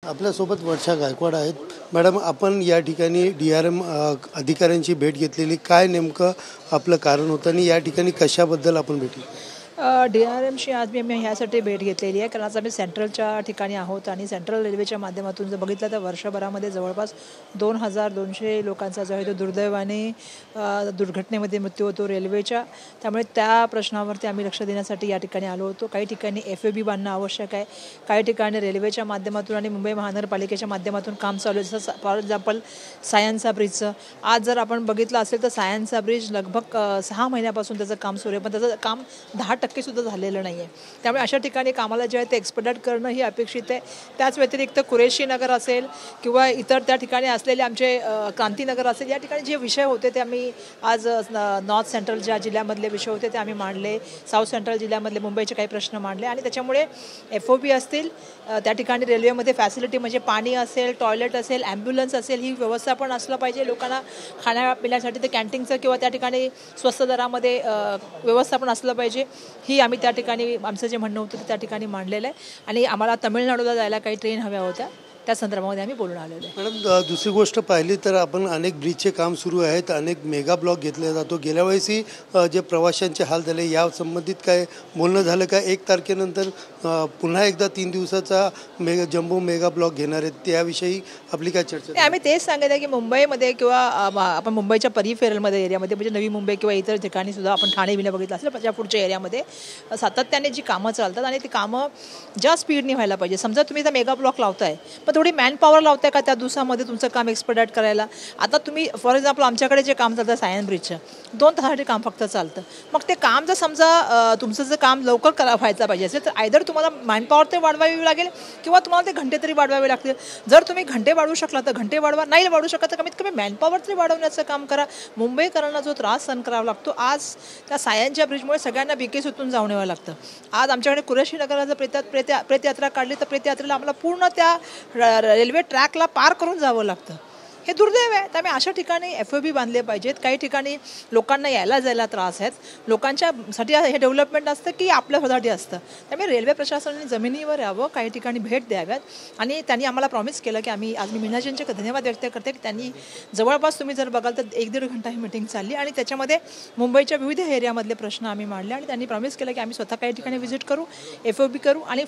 आपल्यासोबत वर्षा गायकवाड आहेत. मॅडम, आपण या ठिकाणी DRM अधिकाऱ्यांची भेट घेतलेली, काय नेमकं आपलं कारण होतं आणि या ठिकाणी कशाबद्दल आपण भेटली? DRMशी आज मी ह्यासाठी भेट घेतलेली आहे कारण आज आम्ही सेंट्रलच्या ठिकाणी आहोत आणि सेंट्रल रेल्वेच्या माध्यमातून जर बघितलं तर वर्षभरामध्ये जवळपास 2200 लोकांचा जो आहे तो दुर्दैवाने दुर्घटनेमध्ये मृत्यू होतो रेल्वेच्या. त्यामुळे त्या प्रश्नावरती आम्ही लक्ष देण्यासाठी या ठिकाणी आलो होतो. काही ठिकाणी FAB बांधणं आवश्यक आहे, काही ठिकाणी रेल्वेच्या माध्यमातून आणि मुंबई महानगरपालिकेच्या माध्यमातून काम चालू आहे. जसं फॉर एक्झाम्पल सायन्सा ब्रिजचं आज जर आपण बघितलं असेल तर सायन्सा ब्रिज लगभग 6 महिन्यापासून त्याचं काम सुरू आहे, पण त्याचं काम 10% सुद्धा झालेलं नाही आहे. त्यामुळे अशा ठिकाणी कामाला जे आहे ते एक्सपेडाइट करणं ही अपेक्षित आहे. त्याच व्यतिरिक्त कुरेशी नगर असेल किंवा इतर त्या ठिकाणी असलेले आमचे क्रांतीनगर असेल, या ठिकाणी जे विषय होते ते आम्ही आज नॉर्थ सेंट्रल ज्या जिल्ह्यामधले विषय होते ते आम्ही मांडले, साऊथ सेंट्रल जिल्ह्यामधले मुंबईचे काही प्रश्न मांडले आणि त्याच्यामुळे FOB असतील, त्या ठिकाणी रेल्वेमध्ये फॅसिलिटी म्हणजे पाणी असेल, टॉयलेट असेल, ॲम्ब्युलन्स असेल, ही व्यवस्था पण असलं पाहिजे. लोकांना खाण्यापिण्यासाठी ते कॅन्टीनचं किंवा त्या ठिकाणी स्वस्त दरामध्ये व्यवस्था पण असलं पाहिजे. ही आम्ही त्या ठिकाणी आमचं जे म्हणणं होतं ते त्या ठिकाणी मांडलेलं आहे आणि आम्हाला तमिळनाडूला जायला काही ट्रेन हव्या होत्या, त्या संदर्भामध्ये आम्ही बोलून आलेलो आहे. मॅडम, दुसरी गोष्ट पाहिली तर आपण अनेक ब्रिजचे काम सुरू आहेत, अनेक मेगा ब्लॉक घेतले जातो. गेल्या वेळेसही जे प्रवाशांचे हाल झाले या संबंधित काय बोलणं झालं का? 1 तारखेनंतर पुन्हा एकदा 3 दिवसाचा जम्बो मेगा ब्लॉक घेणार आहेत, त्याविषयी आपली काय चर्चा? आम्ही तेच सांगत आहे की मुंबईमध्ये किंवा आपण मुंबईच्या परिफेरलमध्ये एरियामध्ये म्हणजे नवी मुंबई किंवा इतर ठिकाणी सुद्धा आपण ठाणे बिणे बघितलं असेल, त्या पुढच्या एरियामध्ये सातत्याने जी कामं चालतात आणि ती कामं ज्या स्पीडने व्हायला पाहिजे. समजा तुम्ही त्या मेगा ब्लॉक लावताय, पण थोडी मॅनपॉवर लावताय का त्या दिवसामध्ये तुमचं काम एक्सपेडाइट करायला? आता तुम्ही फॉर एक्झाम्पल आमच्याकडे जे काम चालतं सायन्स ब्रिजचं 2 तासासाठी काम फक्त चालतं. मग ते काम जर समजा तुमचं जर काम लवकर व्हायचं पाहिजे असेल तर आयदर तुम्हाला मॅनपॉवर ते वाढवावी लागेल किंवा तुम्हाला ते घंटे तरी वाढवावे लागतील. जर तुम्ही घंटे वाढवू शकला तर घंटे वाढवा, नाही वाढू शकत तर कमीत कमी मॅनपॉवर तरी वाढवण्याचं काम करा. मुंबईकरांना जो त्रास सहन करावा लागतो आज त्या सायन्सच्या ब्रिजमुळे सगळ्यांना BKसूतून जाऊन यावं लागतं. आज आमच्याकडे कुरेशी नगराला जर प्रेतयात्रा काढली तर प्रेतयात्रेला आम्हाला पूर्ण त्या रेल्वे ट्रॅकला पार करून जावं लागतं. हे दुर्दैव आहे. त्यामुळे अशा ठिकाणी FOB बांधले पाहिजेत. काही ठिकाणी लोकांना यायला जायला त्रास आहेत, लोकांच्यासाठी हे डेव्हलपमेंट असतं की आपल्यासाठी असतं. त्यामुळे रेल्वे प्रशासनाने जमिनीवर यावं, काही ठिकाणी भेट द्याव्यात आणि त्यांनी आम्हाला प्रॉमिस केलं की आम्ही आज मी मीनाजींचे धन्यवाद व्यक्त करते की त्यांनी जवळपास तुम्ही जर बघाल तर 1-1.5 घंटा ही मीटिंग चालली आणि त्याच्यामध्ये मुंबईच्या विविध एरियामधले प्रश्न आम्ही मांडले आणि त्यांनी प्रॉमिस केलं की आम्ही स्वतः काही ठिकाणी व्हिजिट करू, FOB करू आणि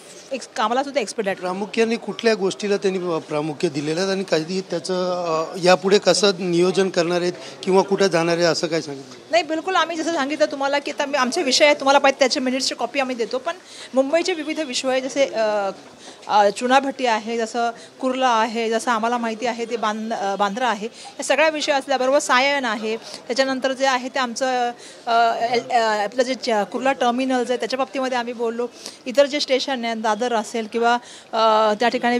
कामाला सुद्धा एक्सपेडाइट. प्रामुख्याने कुठल्या गोष्टीला त्यांनी प्रामुख्य दिलेलं आहे आणि कधी त्याचं यापुढे कसं नियोजन करणार आहेत किंवा कुठे जाणार आहे असं काय सांगितलं? नाही, बिलकुल आम्ही जसं सांगितलं तुम्हाला की आता आमचे विषय आहेत, तुम्हाला पाहिजे त्याच्या मिनिट्सची कॉपी आम्ही देतो, पण मुंबईचे विविध विषय जसे चुनाभट्टी आहे, जसं कुर्ला आहे, जसं आम्हाला माहिती आहे ते बांद्रा आहे, या सगळ्या विषय असल्याबरोबर सायन आहे. त्याच्यानंतर जे आहे ते आमचं आपलं जे कुर्ला टर्मिनल्स आहे त्याच्या बाबतीमध्ये आम्ही बोललो. इतर जे स्टेशन आहे दादर असेल किंवा त्या ठिकाणी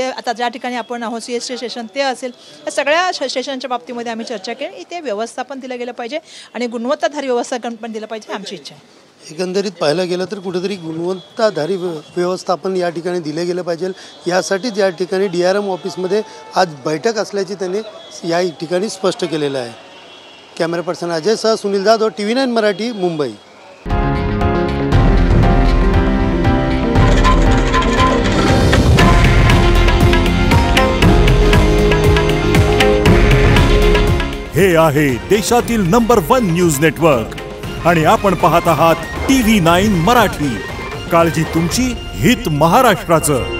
आता ज्या ठिकाणी आपण आहोत CST स्टेशन ते असेल, या सगळ्या स्टेशनच्या बाबतीमध्ये आम्ही चर्चा केली. इथे व्यवस्थापन दिलं गेलं पाहिजे आणि गुणवत्ताधारी व्यवस्थापन पण दिलं पाहिजे, आमची इच्छा आहे. एकंदरीत पाहायला गेलं तर कुठेतरी गुणवत्ताधारी व्यवस्थापन या ठिकाणी दिले गेलं पाहिजे. यासाठीच या ठिकाणी DRM ऑफिसमध्ये आज बैठक असल्याचे त्यांनी या ठिकाणी स्पष्ट केलेलं आहे. कॅमेरा पर्सन अजय सह सुनील जाधव, TV9 मराठी, मुंबई. हे आहे देशातील नंबर 1 न्यूज नेटवर्क आणि आपण पाहत आहात TV9 मराठी. काळजी तुमची, हित महाराष्ट्राचं.